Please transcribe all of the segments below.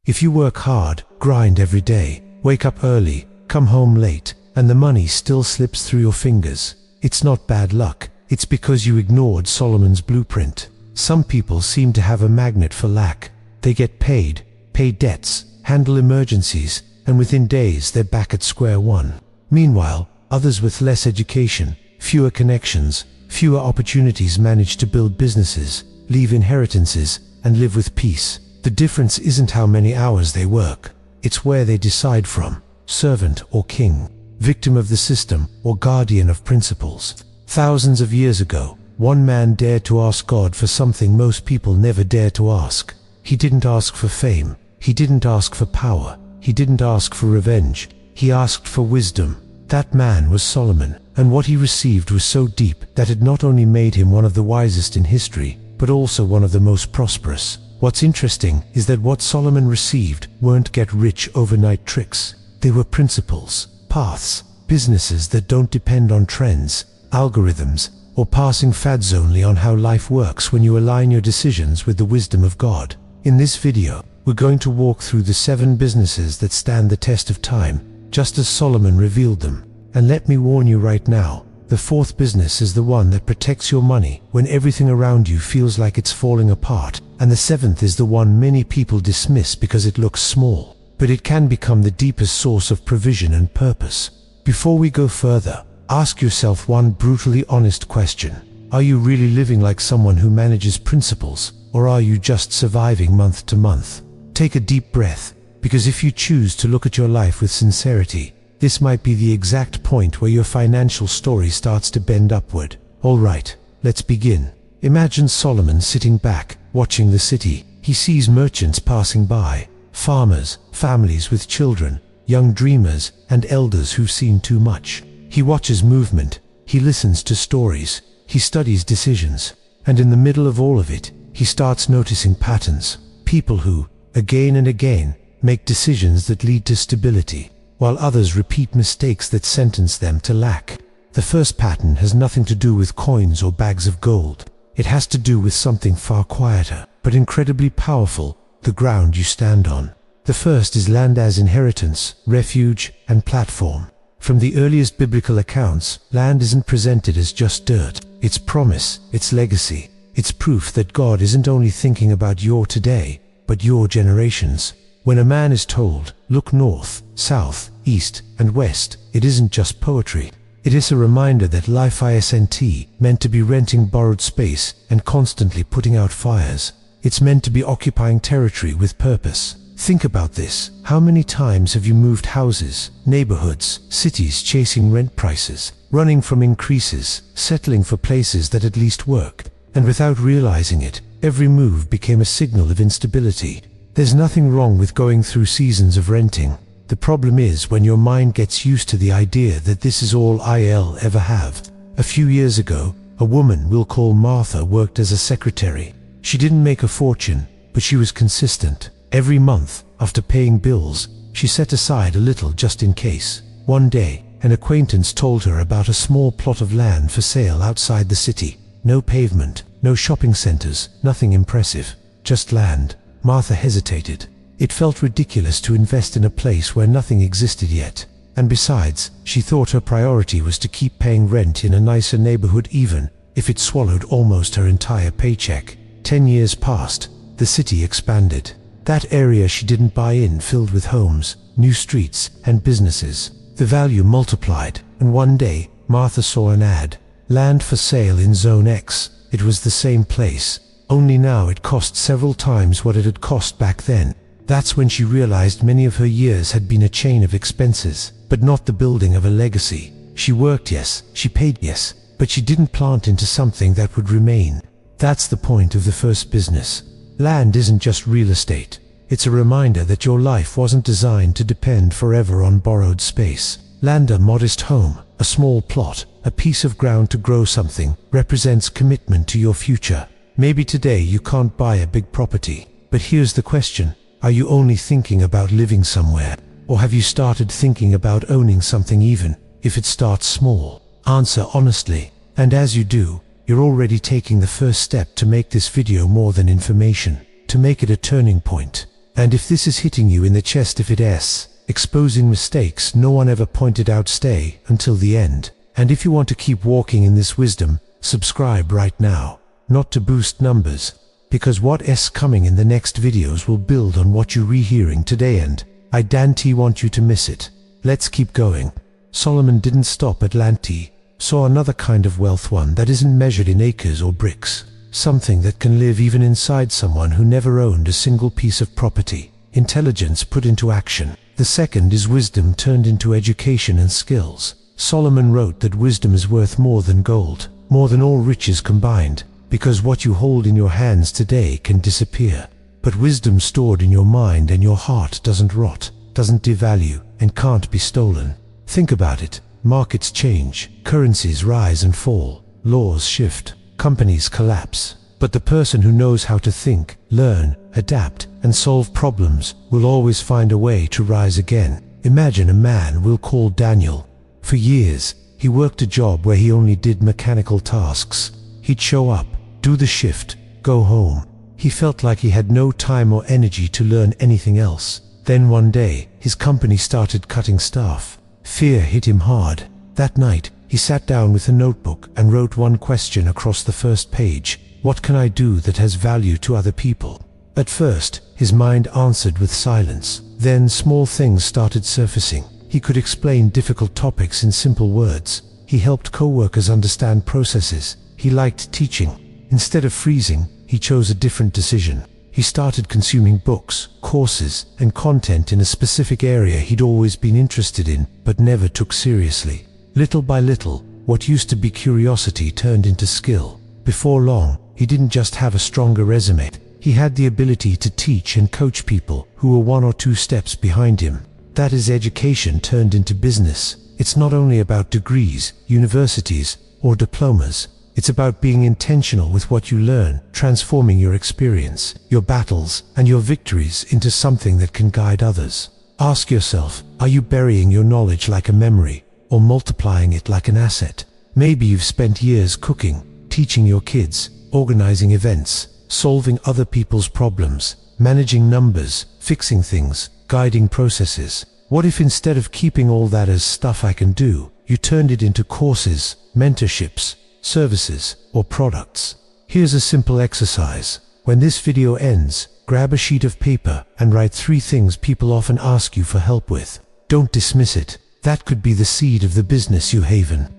If you work hard, grind every day, wake up early, come home late, and the money still slips through your fingers, it's not bad luck, it's because you ignored Solomon's blueprint. Some people seem to have a magnet for lack. They get paid, pay debts, handle emergencies, and within days they're back at square one. Meanwhile, others with less education, fewer connections, fewer opportunities manage to build businesses, leave inheritances, and live with peace. The difference isn't how many hours they work, it's where they decide from, servant or king, victim of the system or guardian of principles. Thousands of years ago, one man dared to ask God for something most people never dare to ask. He didn't ask for fame, he didn't ask for power, he didn't ask for revenge, he asked for wisdom. That man was Solomon, and what he received was so deep that it not only made him one of the wisest in history, but also one of the most prosperous. What's interesting is that what Solomon received weren't get-rich overnight tricks. They were principles, paths, businesses that don't depend on trends, algorithms, or passing fads, only on how life works when you align your decisions with the wisdom of God. In this video, we're going to walk through the 7 businesses that stand the test of time, just as Solomon revealed them. And let me warn you right now, the 4th business is the one that protects your money when everything around you feels like it's falling apart. And the 7th is the one many people dismiss because it looks small, but it can become the deepest source of provision and purpose. Before we go further, ask yourself one brutally honest question. Are you really living like someone who manages principles, or are you just surviving month to month? Take a deep breath, because if you choose to look at your life with sincerity, this might be the exact point where your financial story starts to bend upward. Alright, let's begin. Imagine Solomon sitting back, watching the city. He sees merchants passing by, farmers, families with children, young dreamers, and elders who've seen too much. He watches movement, he listens to stories, he studies decisions, and in the middle of all of it, he starts noticing patterns. People who, again and again, make decisions that lead to stability, while others repeat mistakes that sentence them to lack. The first pattern has nothing to do with coins or bags of gold. It has to do with something far quieter, but incredibly powerful: the ground you stand on. The first is land as inheritance, refuge, and platform. From the earliest biblical accounts, land isn't presented as just dirt. It's promise, it's legacy. It's proof that God isn't only thinking about your today, but your generations. When a man is told, look north, south, east, and west, it isn't just poetry. It is a reminder that life isn't meant to be renting borrowed space and constantly putting out fires. It's meant to be occupying territory with purpose. Think about this. How many times have you moved houses, neighborhoods, cities, chasing rent prices, running from increases, settling for places that at least work? And without realizing it, every move became a signal of instability. There's nothing wrong with going through seasons of renting. The problem is when your mind gets used to the idea that this is all I'll ever have. A few years ago, a woman we'll call Martha worked as a secretary. She didn't make a fortune, but she was consistent. Every month, after paying bills, she set aside a little just in case. One day, an acquaintance told her about a small plot of land for sale outside the city. No pavement, no shopping centers, nothing impressive, just land. Martha hesitated. It felt ridiculous to invest in a place where nothing existed yet. And besides, she thought her priority was to keep paying rent in a nicer neighborhood even if it swallowed almost her entire paycheck. 10 years passed. The city expanded. That area she didn't buy in filled with homes, new streets, and businesses. The value multiplied, and one day, Martha saw an ad. Land for sale in Zone X. It was the same place, only now it cost several times what it had cost back then. That's when she realized many of her years had been a chain of expenses, but not the building of a legacy. She worked, yes, she paid, yes, but she didn't plant into something that would remain. That's the point of the first business. Land isn't just real estate. It's a reminder that your life wasn't designed to depend forever on borrowed space. Land, a modest home, a small plot, a piece of ground to grow something, represents commitment to your future. Maybe today you can't buy a big property, but here's the question. Are you only thinking about living somewhere? Or have you started thinking about owning something even if it starts small? Answer honestly. And as you do, you're already taking the first step to make this video more than information, to make it a turning point. And if this is hitting you in the chest, if it's exposing mistakes no one ever pointed out, stay until the end. And if you want to keep walking in this wisdom, subscribe right now. Not to boost numbers, because what's coming in the next videos will build on what you're rehearing today, and I don't want you to miss it. Let's keep going. Solomon didn't stop at land. He saw another kind of wealth, one that isn't measured in acres or bricks. Something that can live even inside someone who never owned a single piece of property. Intelligence put into action. The second is wisdom turned into education and skills. Solomon wrote that wisdom is worth more than gold, more than all riches combined, because what you hold in your hands today can disappear. But wisdom stored in your mind and your heart doesn't rot, doesn't devalue, and can't be stolen. Think about it. Markets change, currencies rise and fall, laws shift, companies collapse. But the person who knows how to think, learn, adapt, and solve problems will always find a way to rise again. Imagine a man we'll call Daniel. For years, he worked a job where he only did mechanical tasks. He'd show up, do the shift, go home. He felt like he had no time or energy to learn anything else. Then one day, his company started cutting staff. Fear hit him hard. That night, he sat down with a notebook and wrote one question across the first page. What can I do that has value to other people? At first, his mind answered with silence. Then small things started surfacing. He could explain difficult topics in simple words. He helped co-workers understand processes. He liked teaching. Instead of freezing, he chose a different decision. He started consuming books, courses, and content in a specific area he'd always been interested in, but never took seriously. Little by little, what used to be curiosity turned into skill. Before long, he didn't just have a stronger resume. He had the ability to teach and coach people who were 1 or 2 steps behind him. That is, education turned into business. It's not only about degrees, universities, or diplomas. It's about being intentional with what you learn, transforming your experience, your battles, and your victories into something that can guide others. Ask yourself, are you burying your knowledge like a memory, or multiplying it like an asset? Maybe you've spent years cooking, teaching your kids, organizing events, solving other people's problems, managing numbers, fixing things, guiding processes. What if instead of keeping all that as stuff I can do, you turned it into courses, mentorships, services, or products? Here's a simple exercise. When this video ends, grab a sheet of paper and write 3 things people often ask you for help with. Don't dismiss it. That could be the seed of the business you haven't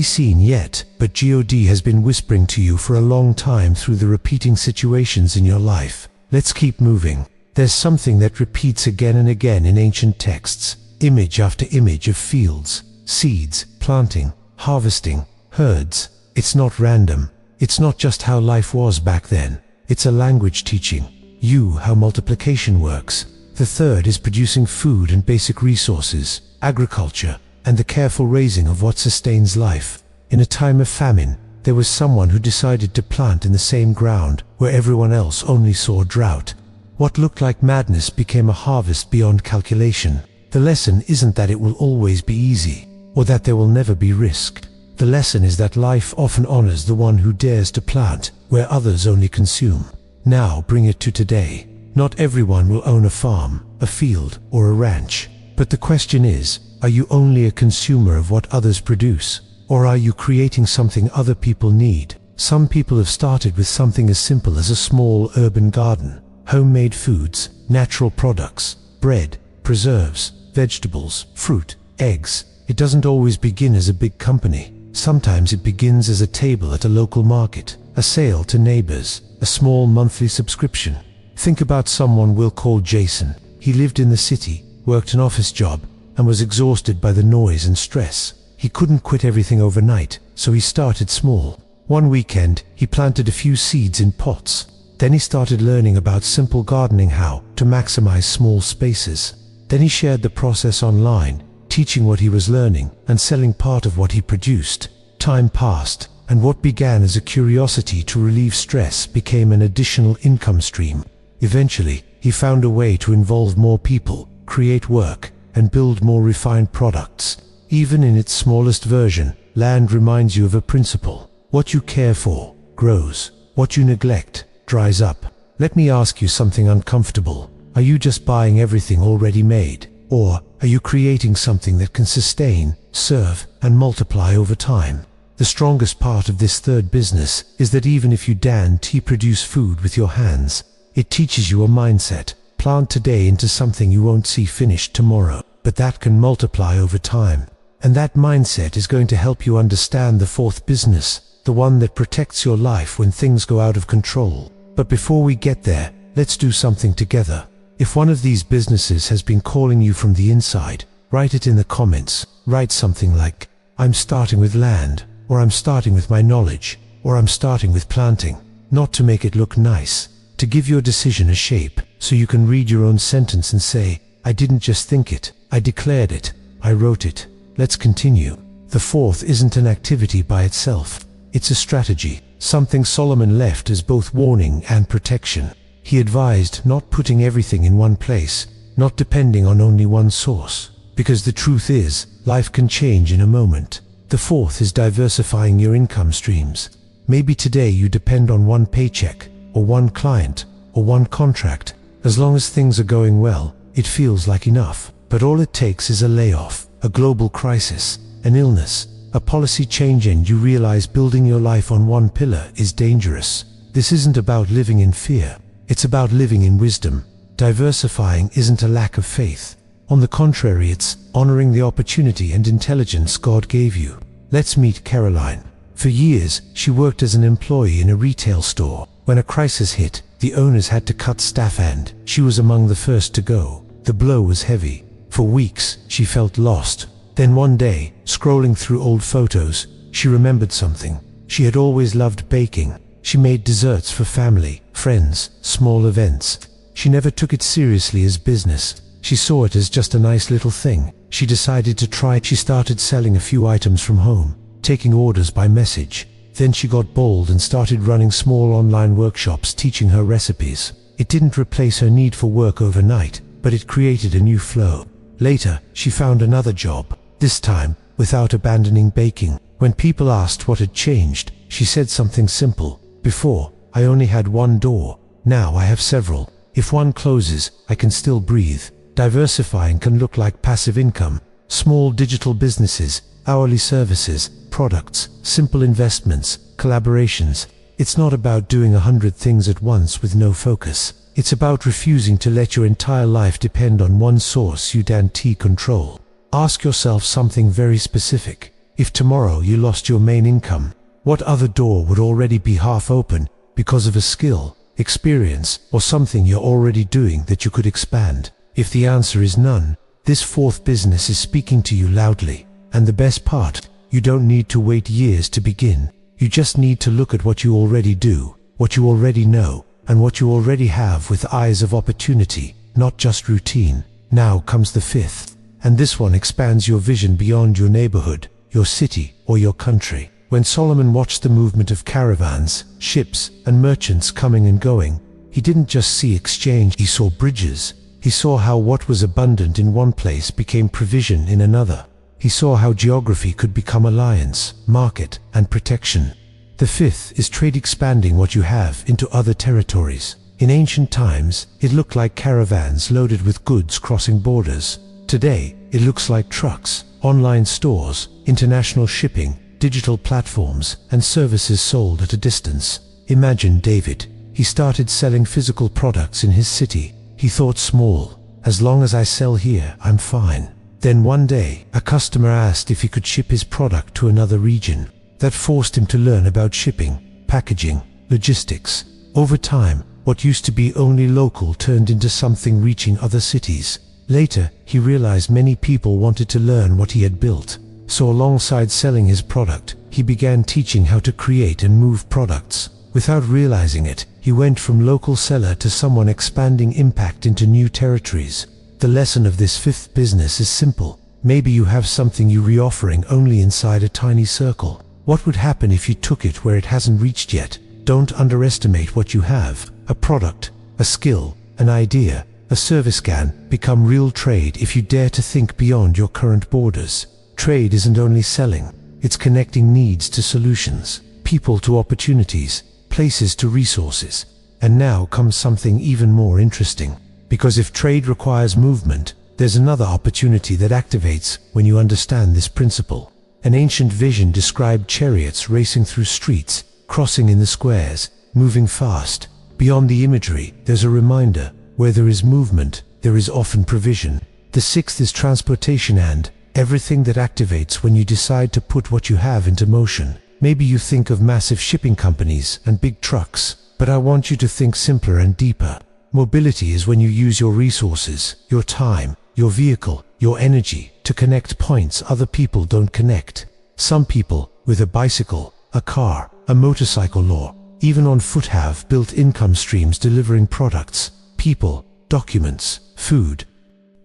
seen yet, but God has been whispering to you for a long time through the repeating situations in your life. Let's keep moving. There's something that repeats again and again in ancient texts, image after image of fields, seeds, planting, harvesting, herds. It's not random. It's not just how life was back then. It's a language teaching you how multiplication works. The third is producing food and basic resources, agriculture, and the careful raising of what sustains life. In a time of famine, there was someone who decided to plant in the same ground where everyone else only saw drought. What looked like madness became a harvest beyond calculation. The lesson isn't that it will always be easy, or that there will never be risk. The lesson is that life often honors the one who dares to plant where others only consume. Now bring it to today. Not everyone will own a farm, a field, or a ranch. But the question is, are you only a consumer of what others produce? Or are you creating something other people need? Some people have started with something as simple as a small urban garden. Homemade foods, natural products, bread, preserves, vegetables, fruit, eggs. It doesn't always begin as a big company. Sometimes it begins as a table at a local market, a sale to neighbors, a small monthly subscription. Think about someone we'll call Jason. He lived in the city, worked an office job, and was exhausted by the noise and stress. He couldn't quit everything overnight, so he started small. One weekend, he planted a few seeds in pots. Then he started learning about simple gardening, how to maximize small spaces. Then he shared the process online, teaching what he was learning and selling part of what he produced. Time passed, and what began as a curiosity to relieve stress became an additional income stream. Eventually, he found a way to involve more people, create work, and build more refined products. Even in its smallest version, land reminds you of a principle. What you care for grows. What you neglect dries up. Let me ask you something uncomfortable. Are you just buying everything already made? Or are you creating something that can sustain, serve, and multiply over time? The strongest part of this third business is that even if you produce food with your hands, it teaches you a mindset. Plant today into something you won't see finished tomorrow, but that can multiply over time. And that mindset is going to help you understand the fourth business, the one that protects your life when things go out of control. But before we get there, let's do something together. If one of these businesses has been calling you from the inside, write it in the comments. Write something like, I'm starting with land, or I'm starting with my knowledge, or I'm starting with planting. Not to make it look nice, to give your decision a shape, so you can read your own sentence and say, I didn't just think it, I declared it, I wrote it. Let's continue. The fourth isn't an activity by itself. It's a strategy, something Solomon left as both warning and protection. He advised not putting everything in one place, not depending on only one source. Because the truth is, life can change in a moment. The fourth is diversifying your income streams. Maybe today you depend on one paycheck, or one client, or one contract. As long as things are going well, it feels like enough. But all it takes is a layoff, a global crisis, an illness, a policy change, and you realize building your life on one pillar is dangerous. This isn't about living in fear. It's about living in wisdom. Diversifying isn't a lack of faith. On the contrary, it's honoring the opportunity and intelligence God gave you. Let's meet Caroline. For years, she worked as an employee in a retail store. When a crisis hit, the owners had to cut staff and she was among the first to go. The blow was heavy. For weeks, she felt lost. Then one day, scrolling through old photos, she remembered something. She had always loved baking. She made desserts for family, friends, small events. She never took it seriously as business. She saw it as just a nice little thing. She decided to try it. She started selling a few items from home, taking orders by message. Then she got bold and started running small online workshops teaching her recipes. It didn't replace her need for work overnight, but it created a new flow. Later, she found another job, this time without abandoning baking. When people asked what had changed, she said something simple. Before, I only had one door. Now I have several. If one closes, I can still breathe. Diversifying can look like passive income, small digital businesses, hourly services, products, simple investments, collaborations. It's not about doing 100 things at once with no focus. It's about refusing to let your entire life depend on one source you can't control. Ask yourself something very specific. If tomorrow you lost your main income, what other door would already be half open because of a skill, experience, or something you're already doing that you could expand? If the answer is none, this fourth business is speaking to you loudly. And the best part, you don't need to wait years to begin. You just need to look at what you already do, what you already know, and what you already have with eyes of opportunity, not just routine. Now comes the fifth, and this one expands your vision beyond your neighborhood, your city, or your country. When Solomon watched the movement of caravans, ships, and merchants coming and going, he didn't just see exchange, he saw bridges. He saw how what was abundant in one place became provision in another. He saw how geography could become alliance, market, and protection. The fifth is trade, expanding what you have into other territories. In ancient times, it looked like caravans loaded with goods crossing borders. Today, it looks like trucks, online stores, international shipping, digital platforms, and services sold at a distance. Imagine David. He started selling physical products in his city. He thought small. As long as I sell here, I'm fine. Then one day, a customer asked if he could ship his product to another region. That forced him to learn about shipping, packaging, logistics. Over time, what used to be only local turned into something reaching other cities. Later, he realized many people wanted to learn what he had built. So alongside selling his product, he began teaching how to create and move products. Without realizing it, he went from local seller to someone expanding impact into new territories. The lesson of this fifth business is simple. Maybe you have something you're reoffering only inside a tiny circle. What would happen if you took it where it hasn't reached yet? Don't underestimate what you have. A product, a skill, an idea, a service can become real trade if you dare to think beyond your current borders. Trade isn't only selling, it's connecting needs to solutions, people to opportunities, places to resources. And now comes something even more interesting. Because if trade requires movement, there's another opportunity that activates when you understand this principle. An ancient vision described chariots racing through streets, crossing in the squares, moving fast. Beyond the imagery, there's a reminder: where there is movement, there is often provision. The sixth is transportation, and everything that activates when you decide to put what you have into motion. Maybe you think of massive shipping companies and big trucks, but I want you to think simpler and deeper. Mobility is when you use your resources, your time, your vehicle, your energy to connect points other people don't connect. Some people, with a bicycle, a car, a motorcycle, or even on foot, have built income streams delivering products, people, documents, food.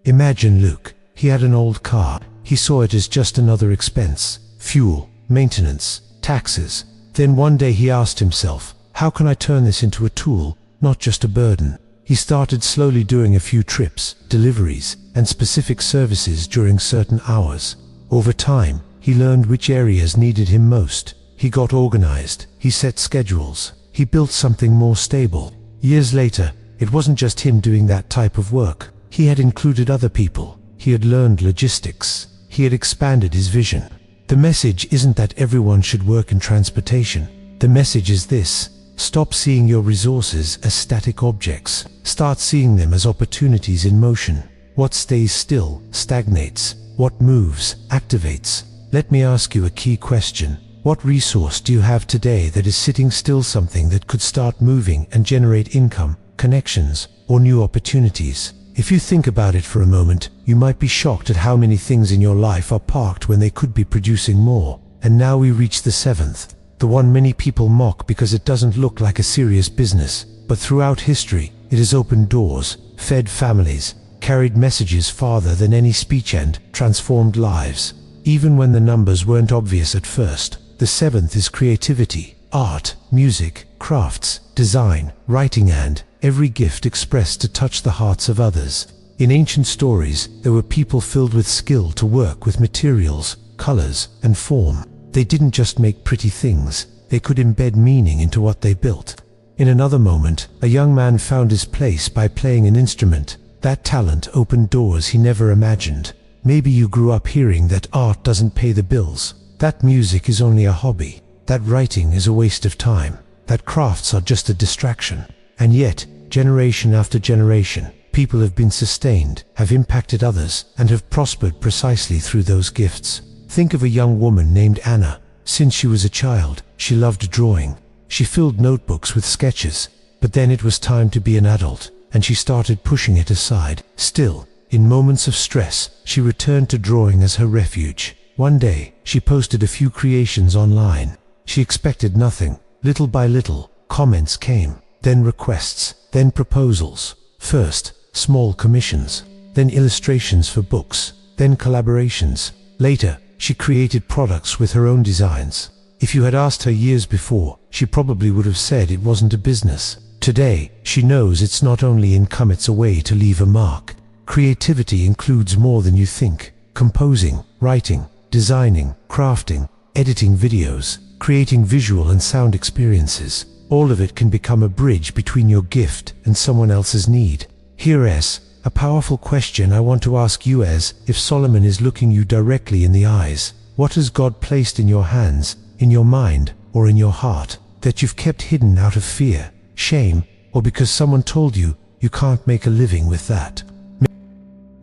Imagine Luke. He had an old car. He saw it as just another expense: fuel, maintenance, taxes. Then one day he asked himself, how can I turn this into a tool, not just a burden? He started slowly doing a few trips, deliveries, and specific services during certain hours. Over time, he learned which areas needed him most. He got organized, he set schedules, he built something more stable. Years later, it wasn't just him doing that type of work. He had included other people. He had learned logistics. He had expanded his vision. The message isn't that everyone should work in transportation. The message is this: stop seeing your resources as static objects. Start seeing them as opportunities in motion. What stays still stagnates. What moves activates. Let me ask you a key question. What resource do you have today that is sitting still, something that could start moving and generate income, connections, or new opportunities? If you think about it for a moment, you might be shocked at how many things in your life are parked when they could be producing more. And now we reach the seventh, the one many people mock because it doesn't look like a serious business. But throughout history, it has opened doors, fed families, carried messages farther than any speech, and transformed lives. Even when the numbers weren't obvious at first. The seventh is creativity, art, music, crafts, design, writing, and every gift expressed to touch the hearts of others. In ancient stories, there were people filled with skill to work with materials, colors, and form. They didn't just make pretty things, they could embed meaning into what they built. In another moment, a young man found his place by playing an instrument. That talent opened doors he never imagined. Maybe you grew up hearing that art doesn't pay the bills, that music is only a hobby, that writing is a waste of time, that crafts are just a distraction. And yet, generation after generation, people have been sustained, have impacted others, and have prospered precisely through those gifts. Think of a young woman named Anna. Since she was a child, she loved drawing. She filled notebooks with sketches, but then it was time to be an adult, and she started pushing it aside. Still, in moments of stress, she returned to drawing as her refuge. One day, she posted a few creations online. She expected nothing. Little by little, comments came, then requests, then proposals. First, small commissions, then illustrations for books, then collaborations. Later, she created products with her own designs. If you had asked her years before, she probably would have said it wasn't a business. Today, she knows it's not only income, it's a way to leave a mark. Creativity includes more than you think. Composing, writing, designing, crafting, editing videos, creating visual and sound experiences. All of it can become a bridge between your gift and someone else's need. Here's a powerful question I want to ask you: as if Solomon is looking you directly in the eyes, what has God placed in your hands, in your mind, or in your heart, that you've kept hidden out of fear, shame, or because someone told you you can't make a living with that?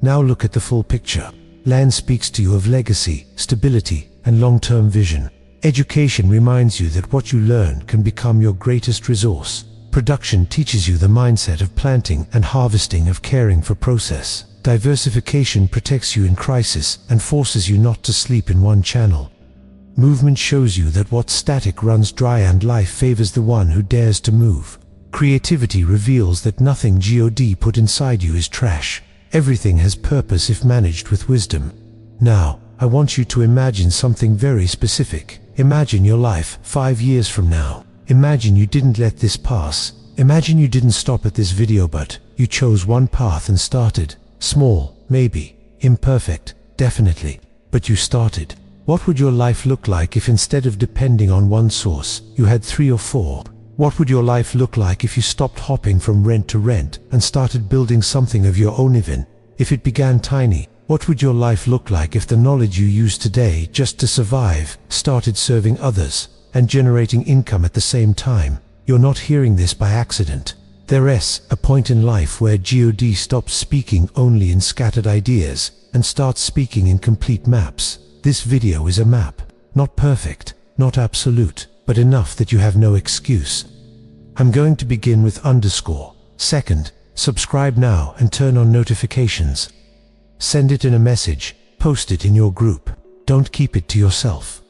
Now look at the full picture. Land speaks to you of legacy, stability, and long-term vision. Education reminds you that what you learn can become your greatest resource. Production teaches you the mindset of planting and harvesting, of caring for process. Diversification protects you in crisis and forces you not to sleep in one channel. Movement shows you that what's static runs dry, and life favors the one who dares to move. Creativity reveals that nothing God put inside you is trash. Everything has purpose if managed with wisdom. Now, I want you to imagine something very specific. Imagine your life 5 years from now. Imagine you didn't let this pass. Imagine you didn't stop at this video, but you chose one path and started. Small, maybe. Imperfect, definitely. But you started. What would your life look like if instead of depending on one source, you had 3 or 4? What would your life look like if you stopped hopping from rent to rent and started building something of your own even? If it began tiny, what would your life look like if the knowledge you use today just to survive started serving others and generating income at the same time? You're not hearing this by accident. There's a point in life where God stops speaking only in scattered ideas and starts speaking in complete maps. This video is a map. Not perfect, not absolute, but enough that you have no excuse. I'm going to begin with underscore. Second, subscribe now and turn on notifications. Send it in a message, post it in your group. Don't keep it to yourself.